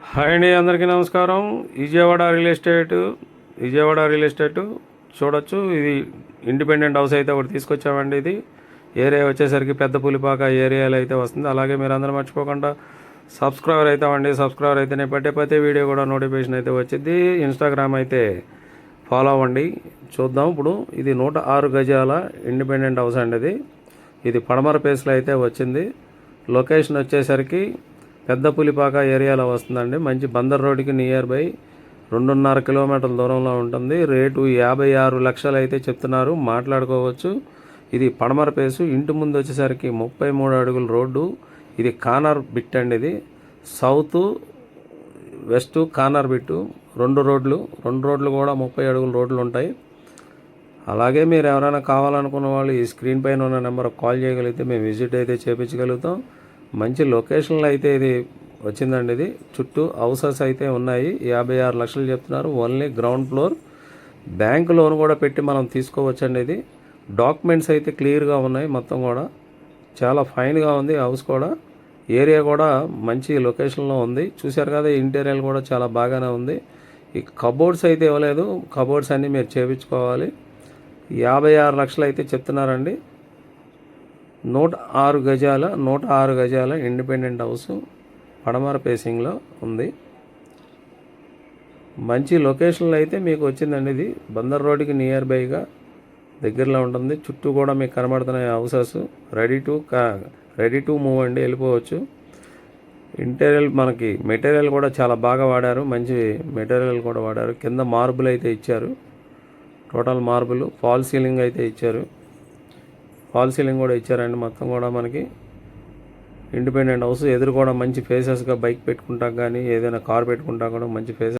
Hi అండి, అందరికీ నమస్కారం. విజయవాడ రియల్ ఎస్టేట్ చూడొచ్చు. ఇది ఇండిపెండెంట్ హౌస్ అయితే ఒకటి తీసుకొచ్చామండి. ఇది ఏరియా వచ్చేసరికి పెద్ద పులిపాక ఏరియాలో అయితే వస్తుంది. అలాగే మీరు అందరూ మర్చిపోకుండా సబ్స్క్రైబర్ అవుతామండి. సబ్స్క్రైబర్ అయితేనే ప్రతి వీడియో కూడా నోటిఫికేషన్ అయితే వచ్చింది. ఇన్స్టాగ్రామ్ అయితే ఫాలో అవ్వండి. చూద్దాం. ఇప్పుడు ఇది 106 గజాల ఇండిపెండెంట్ హౌస్ అండి. ఇది పడమర పేస్లో అయితే వచ్చింది. లొకేషన్ వచ్చేసరికి పెద్ద పులిపాక ఏరియాలో వస్తుందండి. మంచి బందర్ రోడ్డుకి నియర్ బై 2.5 కిలోమీటర్ల దూరంలో ఉంటుంది. రేటు 56 లక్షలు అయితే చెప్తున్నారు, మాట్లాడుకోవచ్చు. ఇది పడమర పేసు. ఇంటి ముందు వచ్చేసరికి 33 అడుగుల రోడ్డు. ఇది కార్నర్ బిట్ అండి. ఇది సౌత్ వెస్ట్ కార్నర్ బిట్టు. రెండు రోడ్లు కూడా 30 అడుగుల రోడ్లు ఉంటాయి. అలాగే మీరు ఎవరైనా కావాలనుకున్న వాళ్ళు ఈ స్క్రీన్ పైన ఉన్న నెంబర్ కాల్ చేయగలిగితే మేము విజిట్ అయితే చేయించగలుగుతాం. మంచి లొకేషన్లో అయితే ఇది వచ్చిందండి. ఇది చుట్టూ హౌసెస్ అయితే ఉన్నాయి. 56 లక్షలు చెప్తున్నారు. Only ground floor. Bank loan కూడా పెట్టి మనం తీసుకోవచ్చండి. ఇది డాక్యుమెంట్స్ అయితే క్లియర్గా ఉన్నాయి. మొత్తం కూడా చాలా ఫైన్గా ఉంది. హౌస్ కూడా ఏరియా కూడా మంచి లొకేషన్లో ఉంది. చూశారు కదా, ఇంటీరియర్ కూడా చాలా బాగానే ఉంది. ఈ కబోర్డ్స్ అయితే ఇవ్వలేదు. కబోర్డ్స్ అన్నీ మీరు చేయించుకోవాలి. 56 లక్షలు అయితే చెప్తున్నారండి. 106 గజాల ఇండిపెండెంట్ హౌస్ పడమర పేసింగ్లో ఉంది. మంచి లొకేషన్లో అయితే మీకు వచ్చిందండి. ఇది బందర్ రోడ్డుకి నియర్ బైగా దగ్గరలో ఉంటుంది. చుట్టూ కూడా మీకు కనబడుతున్నాయి హౌసెస్. రెడీ టు మూవ్ అండి, వెళ్ళిపోవచ్చు. ఇంటీరియర్ మనకి మెటీరియల్ కూడా చాలా బాగా వాడారు. మంచి మెటీరియల్ కూడా వాడారు. కింద మార్బుల్ అయితే ఇచ్చారు. Total marble. ఫాల్ సీలింగ్ అయితే ఇచ్చారు. ఫాల్ సీలింగ్ కూడా ఇచ్చారండి. మొత్తం కూడా మనకి ఇండిపెండెంట్ హౌస్. ఎదురు కూడా మంచి ఫేసెస్గా బైక్ పెట్టుకుంటాం కానీ ఏదైనా కార్ పెట్టుకుంటాం కూడా మంచి ఫేసెస్